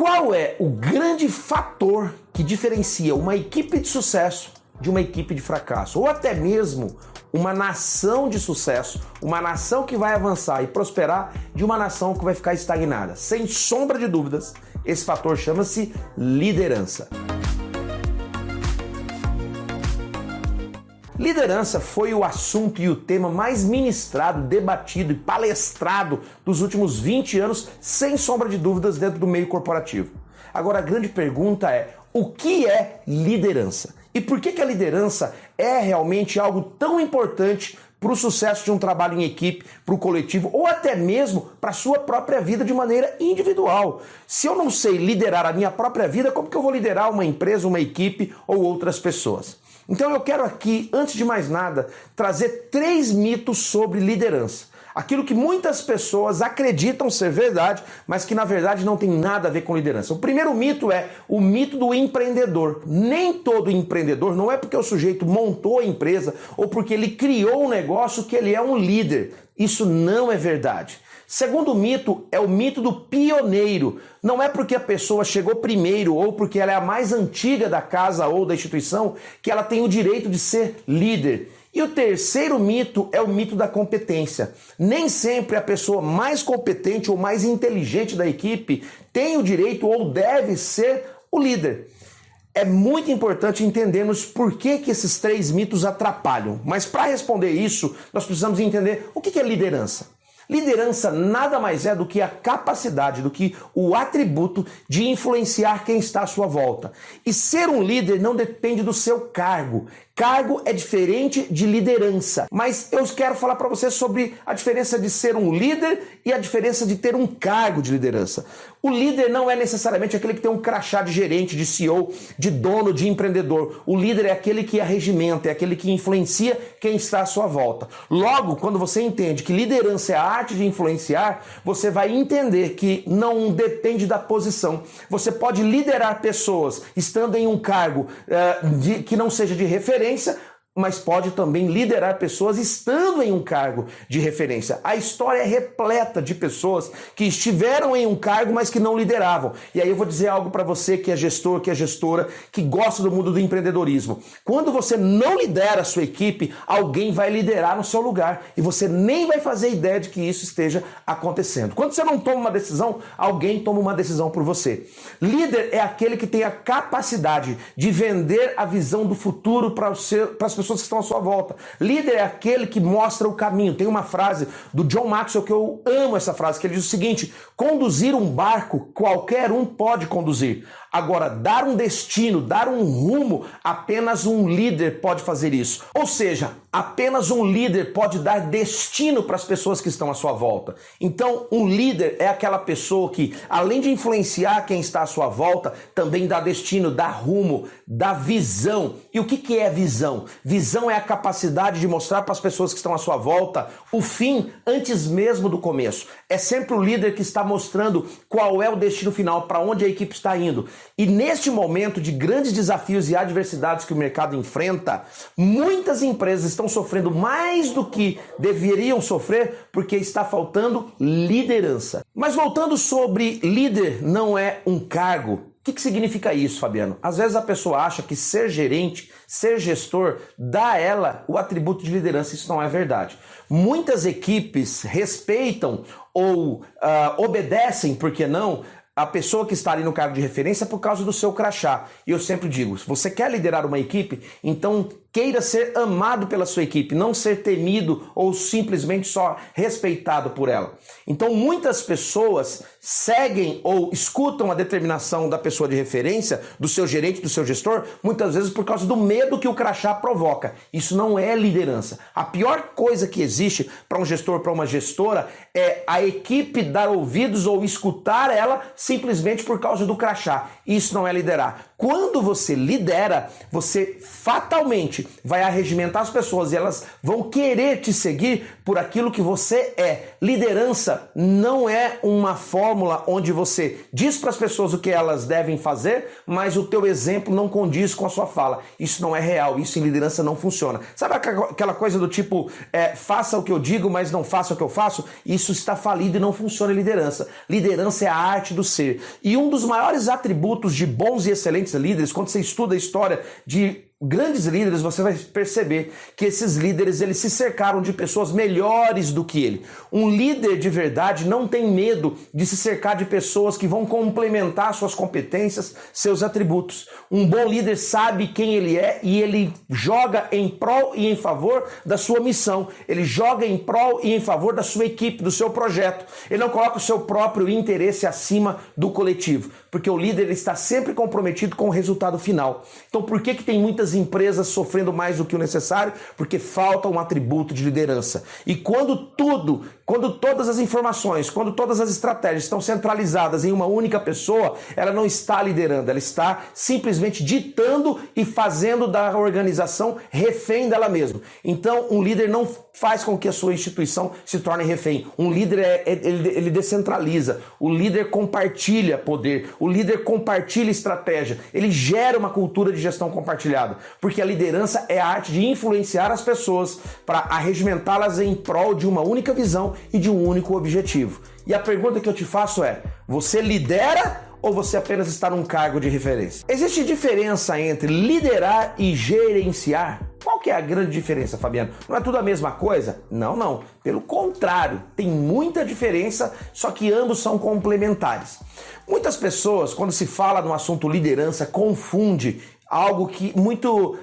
Qual é o grande fator que diferencia uma equipe de sucesso de uma equipe de fracasso? Ou até mesmo uma nação de sucesso, uma nação que vai avançar e prosperar de uma nação que vai ficar estagnada? Sem sombra de dúvidas, esse fator chama-se liderança. Liderança foi o assunto e o tema mais ministrado, debatido e palestrado dos últimos 20 anos, sem sombra de dúvidas, dentro do meio corporativo. Agora, a grande pergunta é: o que é liderança? E por que a liderança é realmente algo tão importante para o sucesso de um trabalho em equipe, para o coletivo, ou até mesmo para a sua própria vida de maneira individual? Se eu não sei liderar a minha própria vida, como que eu vou liderar uma empresa, uma equipe ou outras pessoas? Então eu quero aqui, antes de mais nada, trazer 3 mitos sobre liderança. Aquilo que muitas pessoas acreditam ser verdade, mas que na verdade não tem nada a ver com liderança. O primeiro mito é o mito do empreendedor. Nem todo empreendedor, não é porque o sujeito montou a empresa ou porque ele criou um negócio que ele é um líder. Isso não é verdade. Segundo mito é o mito do pioneiro. Não é porque a pessoa chegou primeiro ou porque ela é a mais antiga da casa ou da instituição que ela tem o direito de ser líder. E o terceiro mito é o mito da competência. Nem sempre a pessoa mais competente ou mais inteligente da equipe tem o direito ou deve ser o líder. É muito importante entendermos por que esses 3 mitos atrapalham. Mas para responder isso, nós precisamos entender o que é liderança. Liderança nada mais é do que a capacidade, do que o atributo de influenciar quem está à sua volta. E ser um líder não depende do seu cargo. Cargo é diferente de liderança. Mas eu quero falar para você sobre a diferença de ser um líder e a diferença de ter um cargo de liderança. O líder não é necessariamente aquele que tem um crachá de gerente, de CEO, de dono, de empreendedor. O líder é aquele que arregimenta, é aquele que influencia quem está à sua volta. Logo, quando você entende que liderança é a arte de influenciar, você vai entender que não depende da posição. Você pode liderar pessoas estando em um cargo que não seja de referência, mas pode também liderar pessoas estando em um cargo de referência. A história é repleta de pessoas que estiveram em um cargo, mas que não lideravam. E aí eu vou dizer algo para você que é gestor, que é gestora, que gosta do mundo do empreendedorismo. Quando você não lidera a sua equipe, alguém vai liderar no seu lugar e você nem vai fazer ideia de que isso esteja acontecendo. Quando você não toma uma decisão, alguém toma uma decisão por você. Líder é aquele que tem a capacidade de vender a visão do futuro para as pessoas que estão à sua volta. Líder é aquele que mostra o caminho. Tem uma frase do John Maxwell que eu amo essa frase, que ele diz o seguinte: conduzir um barco qualquer um pode conduzir. Agora, dar um destino, dar um rumo, apenas um líder pode fazer isso. Ou seja, apenas um líder pode dar destino para as pessoas que estão à sua volta. Então, um líder é aquela pessoa que, além de influenciar quem está à sua volta, também dá destino, dá rumo, dá visão. E o que é visão? Visão é a capacidade de mostrar para as pessoas que estão à sua volta o fim antes mesmo do começo. É sempre o líder que está mostrando qual é o destino final, para onde a equipe está indo. E neste momento de grandes desafios e adversidades que o mercado enfrenta, muitas empresas estão sofrendo mais do que deveriam sofrer porque está faltando liderança. Mas voltando sobre líder não é um cargo. O que significa isso, Fabiano? Às vezes a pessoa acha que ser gerente, ser gestor, dá a ela o atributo de liderança. Isso não é verdade. Muitas equipes respeitam ou obedecem, por que não, a pessoa que está ali no cargo de referência por causa do seu crachá. E eu sempre digo, se você quer liderar uma equipe, então queira ser amado pela sua equipe, não ser temido ou simplesmente só respeitado por ela. Então muitas pessoas seguem ou escutam a determinação da pessoa de referência, do seu gerente, do seu gestor, muitas vezes por causa do medo que o crachá provoca. Isso não é liderança. A pior coisa que existe para um gestor, para uma gestora, é a equipe dar ouvidos ou escutar ela simplesmente por causa do crachá. Isso não é liderar. Quando você lidera, você fatalmente vai arregimentar as pessoas e elas vão querer te seguir por aquilo que você é. Liderança não é uma fórmula onde você diz para as pessoas o que elas devem fazer, mas o teu exemplo não condiz com a sua fala. Isso não é real, isso em liderança não funciona. Sabe aquela coisa do tipo, faça o que eu digo, mas não faça o que eu faço? Isso está falido e não funciona em liderança. Liderança é a arte do ser. E um dos maiores atributos de bons e excelentes líderes, quando você estuda a história de grandes líderes, você vai perceber que esses líderes eles se cercaram de pessoas melhores do que ele. Um líder de verdade não tem medo de se cercar de pessoas que vão complementar suas competências, seus atributos. Um bom líder sabe quem ele é e ele joga em prol e em favor da sua missão. Ele joga em prol e em favor da sua equipe, do seu projeto. Ele não coloca o seu próprio interesse acima do coletivo, porque o líder ele está sempre comprometido com o resultado final. Então por que tem muitas empresas sofrendo mais do que o necessário? Porque falta um atributo de liderança. E quando todas as informações, quando todas as estratégias estão centralizadas em uma única pessoa, ela não está liderando, ela está simplesmente ditando e fazendo da organização refém dela mesma. Então, um líder não faz com que a sua instituição se torne refém. Um líder, ele descentraliza. O líder compartilha poder. O líder compartilha estratégia. Ele gera uma cultura de gestão compartilhada. Porque a liderança é a arte de influenciar as pessoas para arregimentá-las em prol de uma única visão e de um único objetivo. E a pergunta que eu te faço é: você lidera ou você apenas está num cargo de referência? Existe diferença entre liderar e gerenciar? Qual que é a grande diferença, Fabiano? Não é tudo a mesma coisa? Não. Pelo contrário, tem muita diferença, só que ambos são complementares. Muitas pessoas, quando se fala no assunto liderança, confunde algo que muito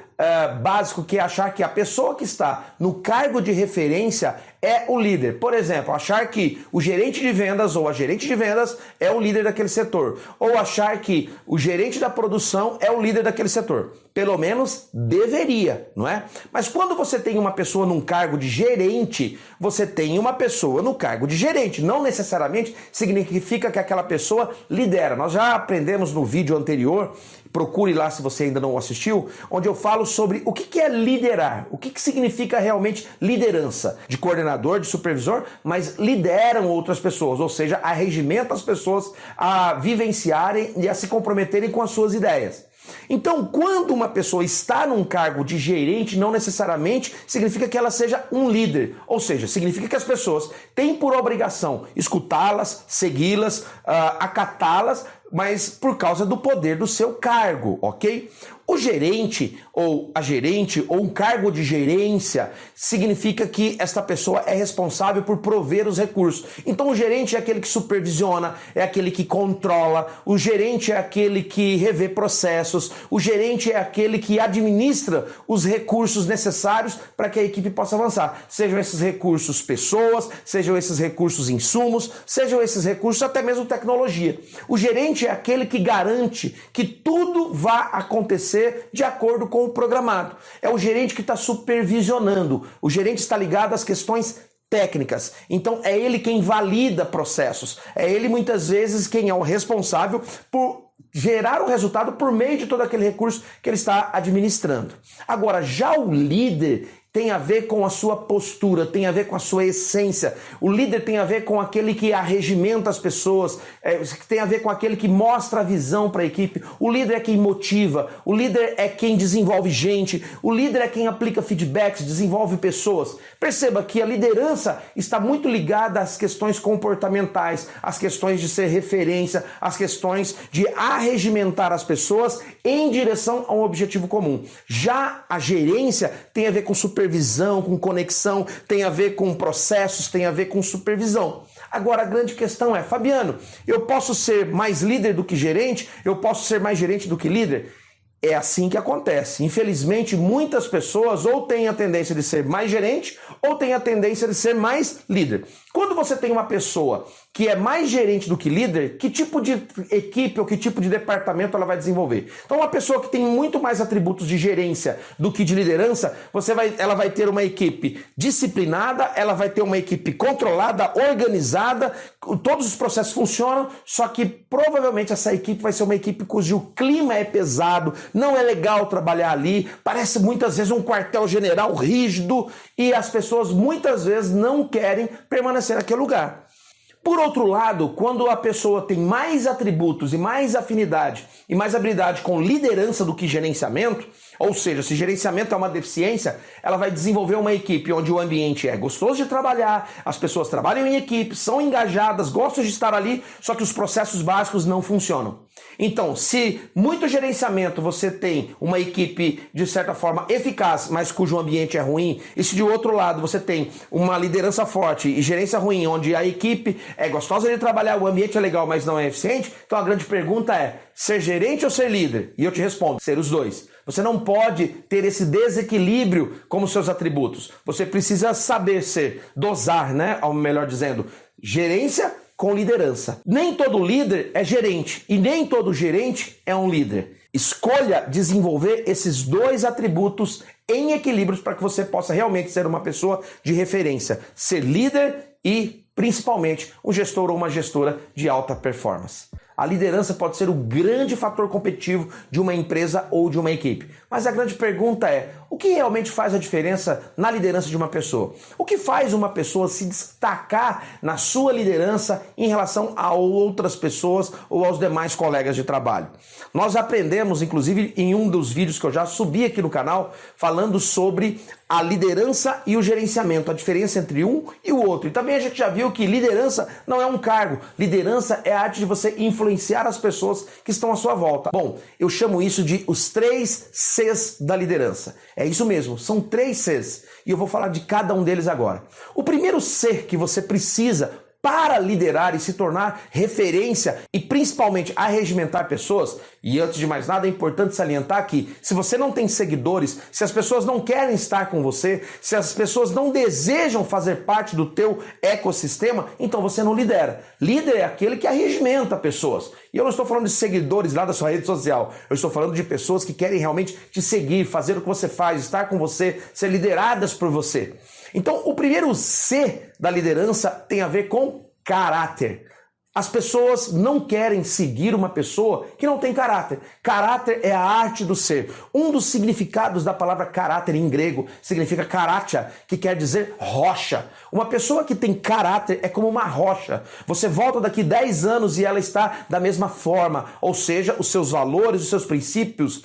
básico, que é achar que a pessoa que está no cargo de referência é o líder. Por exemplo, achar que o gerente de vendas ou a gerente de vendas é o líder daquele setor. Ou achar que o gerente da produção é o líder daquele setor. Pelo menos deveria, não é? Mas quando você tem uma pessoa num cargo de gerente, você tem uma pessoa no cargo de gerente. Não necessariamente significa que aquela pessoa lidera. Nós já aprendemos no vídeo anterior, procure lá se você ainda não assistiu, onde eu falo sobre o que é liderar, o que significa realmente liderança, de coordenador, de supervisor, mas lideram outras pessoas, ou seja, arregimenta as pessoas a vivenciarem e a se comprometerem com as suas ideias. Então, quando uma pessoa está num cargo de gerente, não necessariamente significa que ela seja um líder. Ou seja, significa que as pessoas têm por obrigação escutá-las, segui-las, acatá-las, mas por causa do poder do seu cargo, ok? O gerente ou a gerente ou um cargo de gerência significa que esta pessoa é responsável por prover os recursos. Então o gerente é aquele que supervisiona, é aquele que controla, o gerente é aquele que revê processos, o gerente é aquele que administra os recursos necessários para que a equipe possa avançar. Sejam esses recursos pessoas, sejam esses recursos insumos, sejam esses recursos até mesmo tecnologia. O gerente é aquele que garante que tudo vá acontecer de acordo com o programado. É o gerente que está supervisionando. O gerente está ligado às questões técnicas. Então é ele quem valida processos. É ele muitas vezes quem é o responsável por gerar o resultado por meio de todo aquele recurso que ele está administrando. Agora, já o líder tem a ver com a sua postura, tem a ver com a sua essência. O líder tem a ver com aquele que arregimenta as pessoas, tem a ver com aquele que mostra a visão para a equipe. O líder é quem motiva, o líder é quem desenvolve gente, o líder é quem aplica feedbacks, desenvolve pessoas. Perceba que a liderança está muito ligada às questões comportamentais, às questões de ser referência, às questões de arregimentar as pessoas em direção a um objetivo comum. Já a gerência tem a ver com supervisão, com conexão, tem a ver com processos, tem a ver com supervisão. Agora a grande questão é, Fabiano, eu posso ser mais líder do que gerente? Eu posso ser mais gerente do que líder? É assim que acontece. Infelizmente, muitas pessoas ou têm a tendência de ser mais gerente ou têm a tendência de ser mais líder. Quando você tem uma pessoa que é mais gerente do que líder, que tipo de equipe ou que tipo de departamento ela vai desenvolver? Então, uma pessoa que tem muito mais atributos de gerência do que de liderança, ela vai ter uma equipe disciplinada, ela vai ter uma equipe controlada, organizada, todos os processos funcionam, só que provavelmente essa equipe vai ser uma equipe cujo clima é pesado, não é legal trabalhar ali, parece muitas vezes um quartel-general rígido e as pessoas muitas vezes não querem permanecer naquele lugar. Por outro lado, quando a pessoa tem mais atributos e mais afinidade e mais habilidade com liderança do que gerenciamento, ou seja, se gerenciamento é uma deficiência, ela vai desenvolver uma equipe onde o ambiente é gostoso de trabalhar, as pessoas trabalham em equipe, são engajadas, gostam de estar ali, só que os processos básicos não funcionam. Então, se muito gerenciamento você tem uma equipe de certa forma eficaz, mas cujo ambiente é ruim, e se de outro lado você tem uma liderança forte e gerência ruim, onde a equipe é gostosa de trabalhar, o ambiente é legal, mas não é eficiente, então a grande pergunta é, ser gerente ou ser líder? E eu te respondo, ser os dois. Você não pode ter esse desequilíbrio como seus atributos. Você precisa saber dosar, né? Ou melhor dizendo, gerência com liderança. Nem todo líder é gerente e nem todo gerente é um líder. Escolha desenvolver esses dois atributos em equilíbrios para que você possa realmente ser uma pessoa de referência, ser líder e, principalmente, um gestor ou uma gestora de alta performance. A liderança pode ser o grande fator competitivo de uma empresa ou de uma equipe. Mas a grande pergunta é, o que realmente faz a diferença na liderança de uma pessoa? O que faz uma pessoa se destacar na sua liderança em relação a outras pessoas ou aos demais colegas de trabalho? Nós aprendemos, inclusive, em um dos vídeos que eu já subi aqui no canal, falando sobre a liderança e o gerenciamento, a diferença entre um e o outro. E também a gente já viu que liderança não é um cargo. Liderança é a arte de você influenciar as pessoas que estão à sua volta. Bom, eu chamo isso de os 3 Cs da liderança. É isso mesmo, são 3 Cs. E eu vou falar de cada um deles agora. O primeiro C que você precisa para liderar e se tornar referência e principalmente arregimentar pessoas, e antes de mais nada é importante salientar que se você não tem seguidores, se as pessoas não querem estar com você, se as pessoas não desejam fazer parte do teu ecossistema, então você não lidera. Líder é aquele que arregimenta pessoas. E eu não estou falando de seguidores lá da sua rede social, eu estou falando de pessoas que querem realmente te seguir, fazer o que você faz, estar com você, ser lideradas por você. Então, o primeiro C da liderança tem a ver com caráter. As pessoas não querem seguir uma pessoa que não tem caráter. Caráter é a arte do ser. Um dos significados da palavra caráter em grego significa karatia, que quer dizer rocha. Uma pessoa que tem caráter é como uma rocha. Você volta daqui 10 anos e ela está da mesma forma. Ou seja, os seus valores, os seus princípios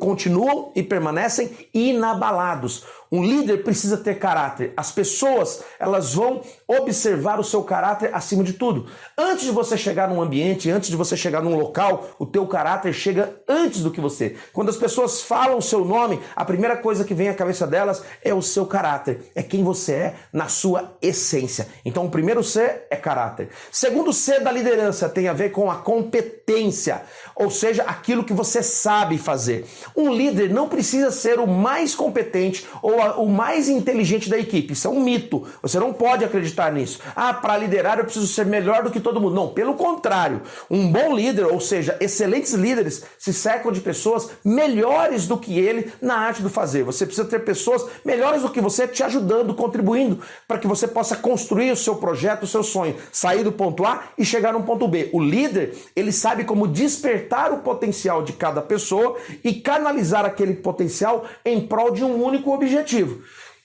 continuam e permanecem inabalados. Um líder precisa ter caráter. As pessoas, elas vão observar o seu caráter acima de tudo. Antes de você chegar num ambiente, antes de você chegar num local, o teu caráter chega antes do que você. Quando as pessoas falam o seu nome, a primeira coisa que vem à cabeça delas é o seu caráter. É quem você é na sua essência. Então, o primeiro C é caráter. Segundo C da liderança tem a ver com a competência, ou seja, aquilo que você sabe fazer. Um líder não precisa ser o mais competente ou o mais inteligente da equipe. Isso é um mito. Você não pode acreditar nisso. Para liderar eu preciso ser melhor do que todo mundo. Não, pelo contrário. Um bom líder, ou seja, excelentes líderes, se cercam de pessoas melhores do que ele na arte do fazer. Você precisa ter pessoas melhores do que você te ajudando, contribuindo para que você possa construir o seu projeto, o seu sonho, sair do ponto A e chegar no ponto B. O líder, ele sabe como despertar o potencial de cada pessoa e canalizar aquele potencial em prol de um único objetivo.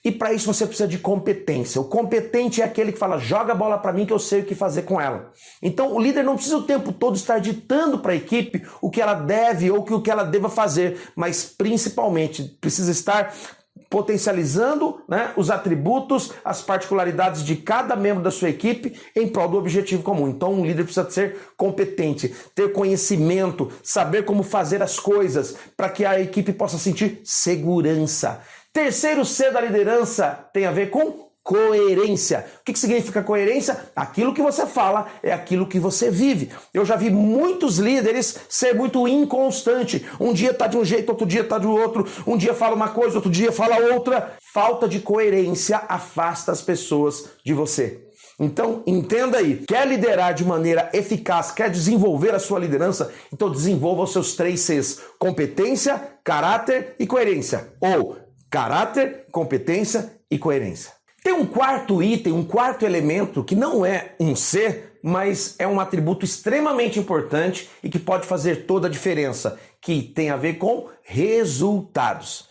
E para isso você precisa de competência. O competente é aquele que fala, joga a bola para mim que eu sei o que fazer com ela. Então o líder não precisa o tempo todo estar ditando para a equipe o que ela deve ou o que ela deva fazer, mas principalmente precisa estar potencializando, né, os atributos, as particularidades de cada membro da sua equipe em prol do objetivo comum. Então um líder precisa ser competente, ter conhecimento, saber como fazer as coisas para que a equipe possa sentir segurança. Terceiro C da liderança tem a ver com coerência. O que significa coerência? Aquilo que você fala é aquilo que você vive. Eu já vi muitos líderes ser muito inconstante. Um dia tá de um jeito, outro dia tá do outro. Um dia fala uma coisa, outro dia fala outra. Falta de coerência afasta as pessoas de você. Então, entenda aí, quer liderar de maneira eficaz, quer desenvolver a sua liderança, então desenvolva os seus 3 Cs: competência, caráter e coerência. Ou caráter, competência e coerência. Tem um quarto item, um quarto elemento que não é um C, mas é um atributo extremamente importante e que pode fazer toda a diferença, que tem a ver com resultados.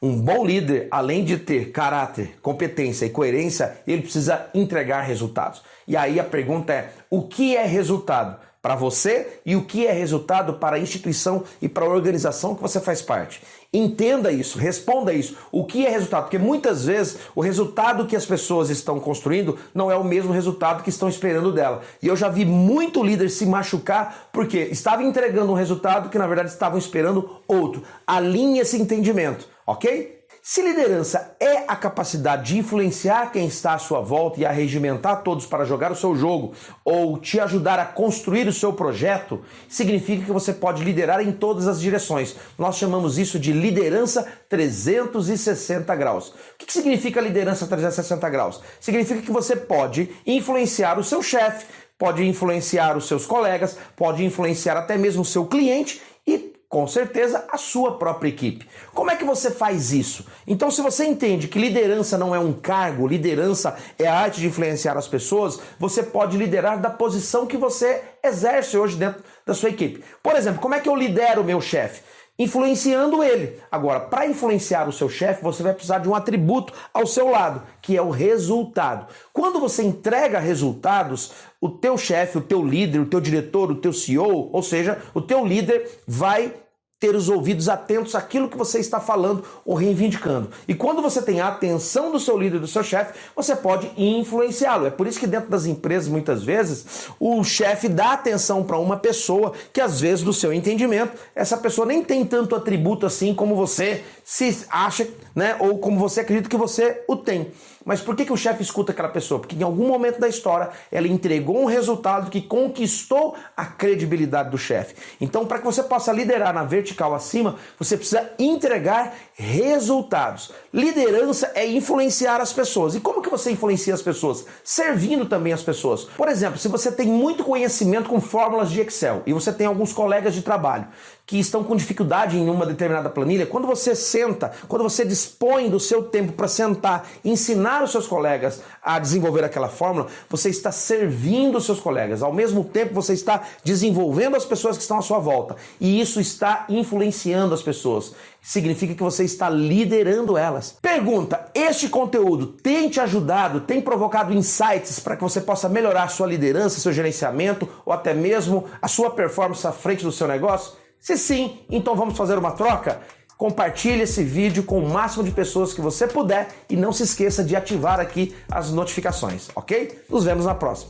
Um bom líder, além de ter caráter, competência e coerência, ele precisa entregar resultados. E aí a pergunta é, o que é resultado para você e o que é resultado para a instituição e para a organização que você faz parte? Entenda isso, responda isso. O que é resultado? Porque muitas vezes o resultado que as pessoas estão construindo não é o mesmo resultado que estão esperando dela. E eu já vi muito líder se machucar porque estava entregando um resultado que na verdade estavam esperando outro. Alinhe esse entendimento, ok? Se liderança é a capacidade de influenciar quem está à sua volta e arregimentar todos para jogar o seu jogo ou te ajudar a construir o seu projeto, significa que você pode liderar em todas as direções. Nós chamamos isso de liderança 360 graus. O que significa liderança 360 graus? Significa que você pode influenciar o seu chefe, pode influenciar os seus colegas, pode influenciar até mesmo o seu cliente e com certeza, a sua própria equipe. Como é que você faz isso? Então, se você entende que liderança não é um cargo, liderança é a arte de influenciar as pessoas, você pode liderar da posição que você exerce hoje dentro da sua equipe. Por exemplo, como é que eu lidero o meu chefe? Influenciando ele. Agora, para influenciar o seu chefe, você vai precisar de um atributo ao seu lado, que é o resultado. Quando você entrega resultados, o teu chefe, o teu líder, o teu diretor, o teu CEO, ou seja, o teu líder vai ter os ouvidos atentos àquilo que você está falando ou reivindicando. E quando você tem a atenção do seu líder, do seu chefe, você pode influenciá-lo. É por isso que dentro das empresas, muitas vezes, o chefe dá atenção para uma pessoa que, às vezes, do seu entendimento, essa pessoa nem tem tanto atributo assim como você se acha, né? Ou como você acredita que você o tem. Mas por que o chefe escuta aquela pessoa? Porque em algum momento da história ela entregou um resultado que conquistou a credibilidade do chefe. Então, para que você possa liderar na vertical acima, você precisa entregar resultados. Liderança é influenciar as pessoas. E como que você influencia as pessoas? Servindo também as pessoas. Por exemplo, se você tem muito conhecimento com fórmulas de Excel e você tem alguns colegas de trabalho que estão com dificuldade em uma determinada planilha, quando você senta, quando você dispõe do seu tempo para sentar e ensinar os seus colegas a desenvolver aquela fórmula, você está servindo os seus colegas. Ao mesmo tempo, você está desenvolvendo as pessoas que estão à sua volta. E isso está influenciando as pessoas. Significa que você está liderando elas. Pergunta, este conteúdo tem te ajudado, tem provocado insights para que você possa melhorar a sua liderança, seu gerenciamento ou até mesmo a sua performance à frente do seu negócio? Se sim, então vamos fazer uma troca? Compartilhe esse vídeo com o máximo de pessoas que você puder e não se esqueça de ativar aqui as notificações, ok? Nos vemos na próxima.